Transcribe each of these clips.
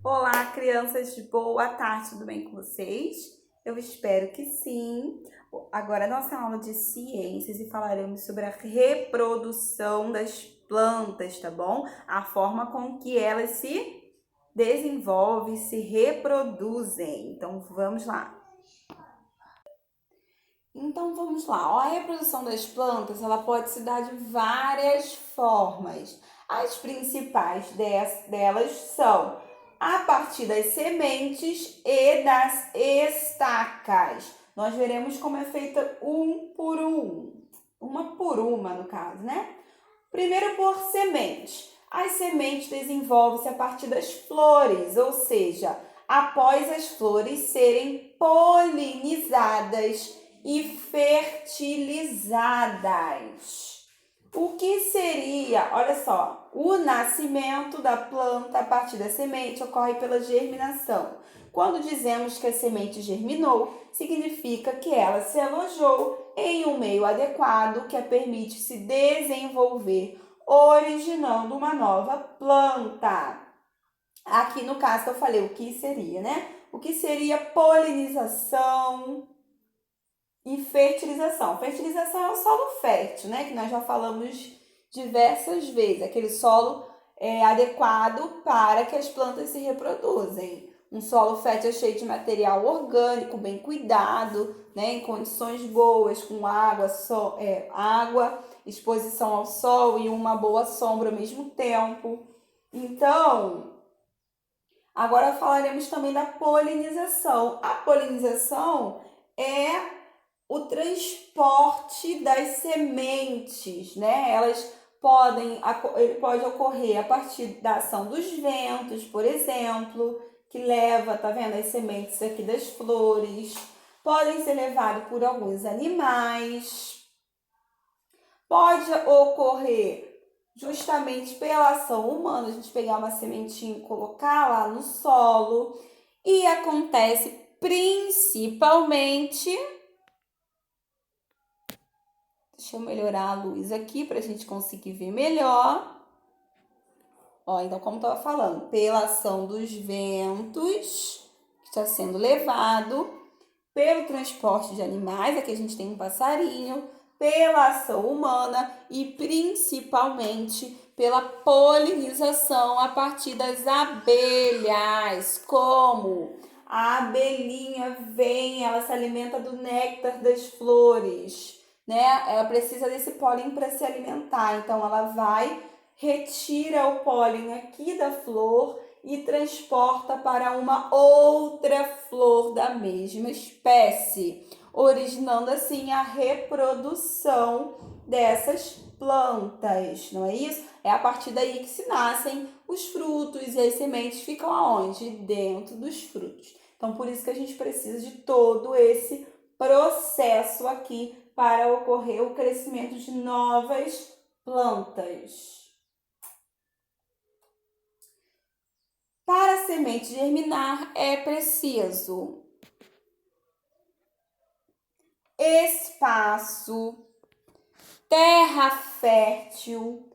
Olá, crianças, boa tarde, tudo bem com vocês? Eu espero que sim. Agora, a nossa aula de ciências e falaremos sobre a reprodução das plantas, tá bom? A forma com que elas se desenvolvem, se reproduzem. Então, vamos lá. Ó, a reprodução das plantas, ela pode se dar de várias formas. As principais delas são a partir das sementes e das estacas. Nós veremos como é feita um por um, uma por uma no caso, né? Primeiro por sementes. As sementes desenvolvem-se a partir das flores, ou seja, após as flores serem polinizadas e fertilizadas. O que seria, olha só, o nascimento da planta a partir da semente ocorre pela germinação. Quando dizemos que a semente germinou, significa que ela se alojou em um meio adequado que a permite se desenvolver, originando uma nova planta. Aqui no caso que eu falei o que seria, né? O que seria polinização e fertilização. Fertilização é o solo fértil, né? Que nós já falamos diversas vezes. Aquele solo adequado para que as plantas se reproduzem. Um solo fértil é cheio de material orgânico, bem cuidado, né? Em condições boas, com água, exposição ao sol e uma boa sombra ao mesmo tempo. Então, agora falaremos também da polinização. A polinização é o transporte das sementes, né? Ele pode ocorrer a partir da ação dos ventos, por exemplo, que leva, tá vendo, as sementes aqui das flores. Podem ser levados por alguns animais. Pode ocorrer justamente pela ação humana, a gente pegar uma sementinha e colocar lá no solo. E acontece principalmente. Deixa eu melhorar a luz aqui para a gente conseguir ver melhor. Ó, então, como estava falando, pela ação dos ventos, que está sendo levado, pelo transporte de animais, aqui a gente tem um passarinho, pela ação humana e principalmente pela polinização a partir das abelhas. Como? A abelhinha vem, ela se alimenta do néctar das flores, né? Ela precisa desse pólen para se alimentar, então ela vai, retira o pólen aqui da flor e transporta para uma outra flor da mesma espécie, originando assim a reprodução dessas plantas, não é isso? É a partir daí que se nascem os frutos e as sementes ficam aonde? Dentro dos frutos. Então, por isso que a gente precisa de todo esse processo aqui para ocorrer o crescimento de novas plantas. Para a semente germinar, é preciso espaço, terra fértil,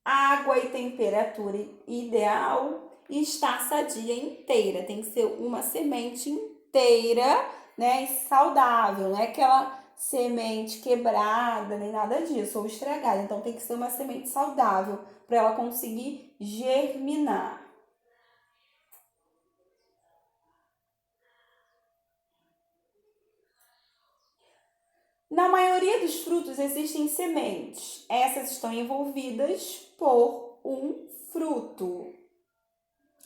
água e temperatura ideal e estar sadia inteira. Tem que ser uma semente inteira, né, e saudável, não é aquela semente quebrada nem nada disso, ou estragada. Então tem que ser uma semente saudável para ela conseguir germinar. Na maioria dos frutos existem sementes. Essas estão envolvidas por um fruto.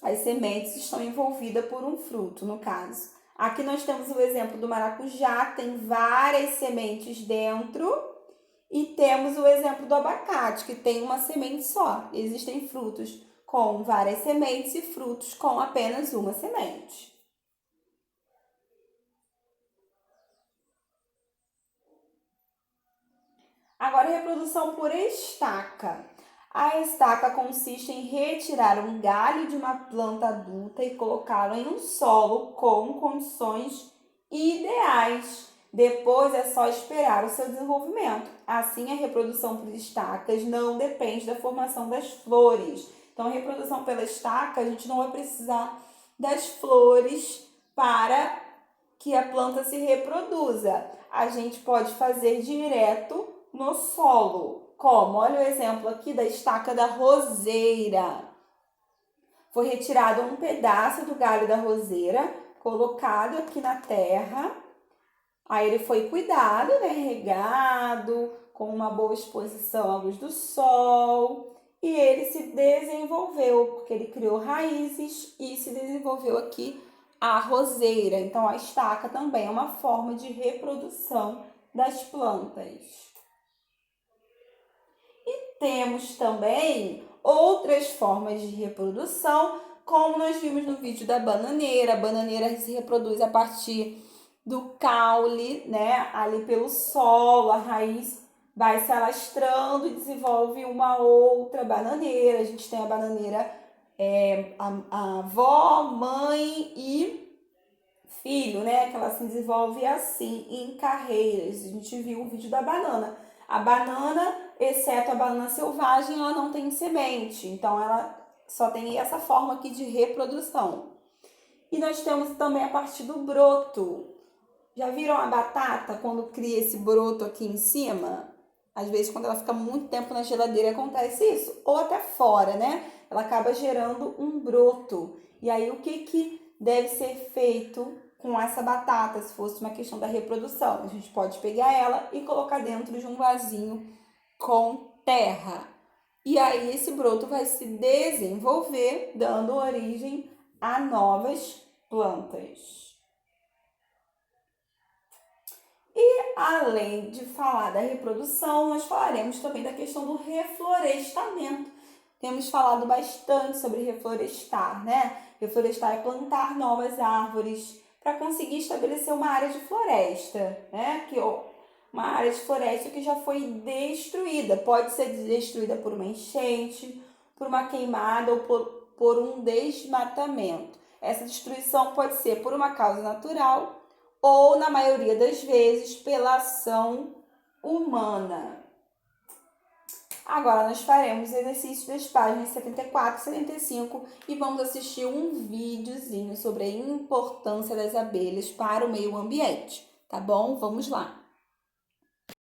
As sementes estão envolvidas por um fruto, no caso. Aqui nós temos o exemplo do maracujá, que tem várias sementes dentro. E temos o exemplo do abacate, que tem uma semente só. Existem frutos com várias sementes e frutos com apenas uma semente. Agora, reprodução por estaca. A estaca consiste em retirar um galho de uma planta adulta e colocá-lo em um solo com condições ideais. Depois é só esperar o seu desenvolvimento. Assim, a reprodução por estacas não depende da formação das flores. Então, a reprodução pela estaca, a gente não vai precisar das flores para que a planta se reproduza. A gente pode fazer direto no solo. Como? Olha o exemplo aqui da estaca da roseira. Foi retirado um pedaço do galho da roseira, colocado aqui na terra. Aí ele foi cuidado, né? Regado, com uma boa exposição à luz do sol. E ele se desenvolveu, porque ele criou raízes e se desenvolveu aqui a roseira. Então, a estaca também é uma forma de reprodução das plantas. E temos também outras formas de reprodução, como nós vimos no vídeo da bananeira. A bananeira se reproduz a partir do caule, né? Ali pelo solo, a raiz vai se alastrando e desenvolve uma outra bananeira. A gente tem a bananeira a avó, mãe e filho, né? Que ela se desenvolve assim, em carreiras. A gente viu o vídeo da banana. A banana, exceto a banana selvagem, ela não tem semente. Então, ela só tem essa forma aqui de reprodução. E nós temos também a partir do broto. Já viram a batata quando cria esse broto aqui em cima? Às vezes, quando ela fica muito tempo na geladeira, acontece isso. Ou até fora, né? Ela acaba gerando um broto. E aí, o que deve ser feito com essa batata, se fosse uma questão da reprodução? A gente pode pegar ela e colocar dentro de um vasinho com terra. E aí, esse broto vai se desenvolver, dando origem a novas plantas. Além de falar da reprodução, nós falaremos também da questão do reflorestamento. Temos falado bastante sobre reflorestar, né? Reflorestar é plantar novas árvores para conseguir estabelecer uma área de floresta, né? Uma área de floresta que já foi destruída. Pode ser destruída por uma enchente, por uma queimada ou por um desmatamento. Essa destruição pode ser por uma causa natural ou, na maioria das vezes, pela ação humana. Agora, nós faremos exercícios das páginas 74 e 75 e vamos assistir um videozinho sobre a importância das abelhas para o meio ambiente, tá bom? Vamos lá!